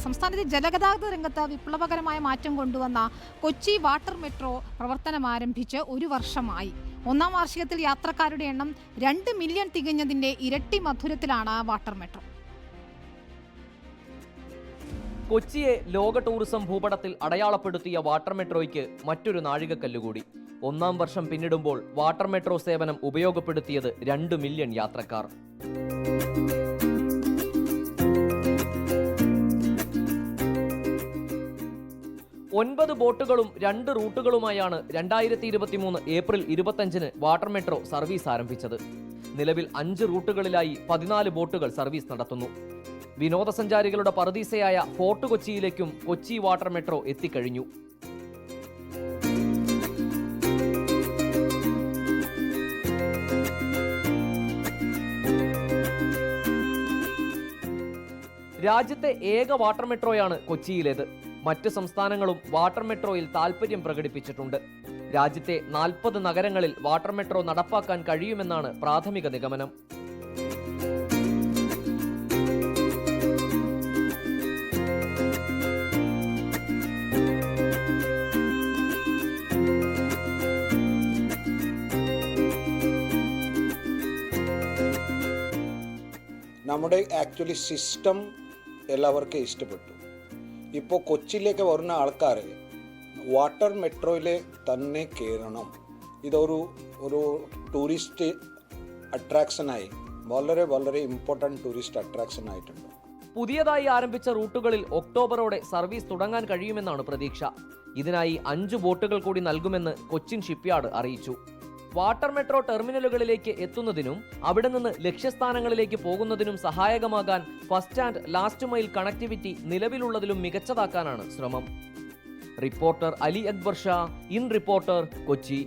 സംസ്ഥാനത്തെ ജലഗതാഗത രംഗത്ത് വിപ്ലവകരമായ മാറ്റം കൊണ്ടുവന്ന കൊച്ചി വാട്ടർ മെട്രോ പ്രവർത്തനം ആരംഭിച്ച് 1 വർഷമായി. 1ാം വാർഷികത്തിൽ യാത്രക്കാരുടെ എണ്ണം 2 മില്യൺ തികഞ്ഞതിന്റെ ഇരട്ടി മധുരത്തിലാണ് വാട്ടർ മെട്രോ. കൊച്ചിയെ ലോക ടൂറിസം ഭൂപടത്തിൽ അടയാളപ്പെടുത്തിയ വാട്ടർ മെട്രോയ്ക്ക് മറ്റൊരു നാഴികക്കല്ലുകൂടി. 1ാം വർഷം പിന്നിടുമ്പോൾ വാട്ടർ മെട്രോ സേവനം ഉപയോഗപ്പെടുത്തിയത് 2 മില്യൺ യാത്രക്കാർ. ഒൻപത് ബോട്ടുകളും 2 റൂട്ടുകളുമായാണ് 2023 ഏപ്രിൽ 25-ന് വാട്ടർ മെട്രോ സർവീസ് ആരംഭിച്ചത്. നിലവിൽ 5 റൂട്ടുകളിലായി 14 ബോട്ടുകൾ സർവീസ് നടത്തുന്നു. വിനോദസഞ്ചാരികളുടെ പറുദീസയായ ഫോർട്ട് കൊച്ചിയിലേക്കും കൊച്ചി വാട്ടർ മെട്രോ എത്തിക്കഴിഞ്ഞു. രാജ്യത്തെ ഏക വാട്ടർ മെട്രോയാണ് കൊച്ചിയിലേത്. മറ്റ് സംസ്ഥാനങ്ങളും വാട്ടർ മെട്രോയിൽ താൽപര്യം പ്രകടിപ്പിച്ചിട്ടുണ്ട്. രാജ്യത്തെ 40 നഗരങ്ങളിൽ വാട്ടർ മെട്രോ നടപ്പാക്കാൻ കഴിയുമെന്നാണ് പ്രാഥമിക നിഗമനം. നമ്മുടെ ആക്ച്വലി സിസ്റ്റം എല്ലാവർക്കും ഇഷ്ടപ്പെട്ടു. ഇപ്പോൾ കൊച്ചിയിലേക്ക് വരുന്ന ആൾക്കാർ വാട്ടർ മെട്രോയിൽ തന്നെ കയറണം. ഇതൊരു ടൂറിസ്റ്റ് അട്രാക്ഷനായി വളരെ വളരെ ഇമ്പോർട്ടൻറ്റ് ടൂറിസ്റ്റ് അട്രാക്ഷൻ ആയിട്ടുണ്ട്. പുതിയതായി ആരംഭിച്ച റൂട്ടുകളിൽ ഒക്ടോബറോടെ സർവീസ് തുടങ്ങാൻ കഴിയുമെന്നാണ് പ്രതീക്ഷ. ഇതിനായി 5 ബോട്ടുകൾ കൂടി നൽകുമെന്ന് കൊച്ചിൻ ഷിപ്പ്യാർഡ് അറിയിച്ചു. വാട്ടർ മെട്രോ ടെർമിനലുകളിലേക്ക് എത്തുന്നതിനും അവിടെ നിന്ന് ലക്ഷ്യസ്ഥാനങ്ങളിലേക്ക് പോകുന്നതിനും സഹായകമാകാൻ first and last mile connectivity നിലവിലുള്ളതിലും മികച്ചതാക്കാനാണ് ശ്രമം. Reporter Ali Akbar Shah, in reporter, Kochi.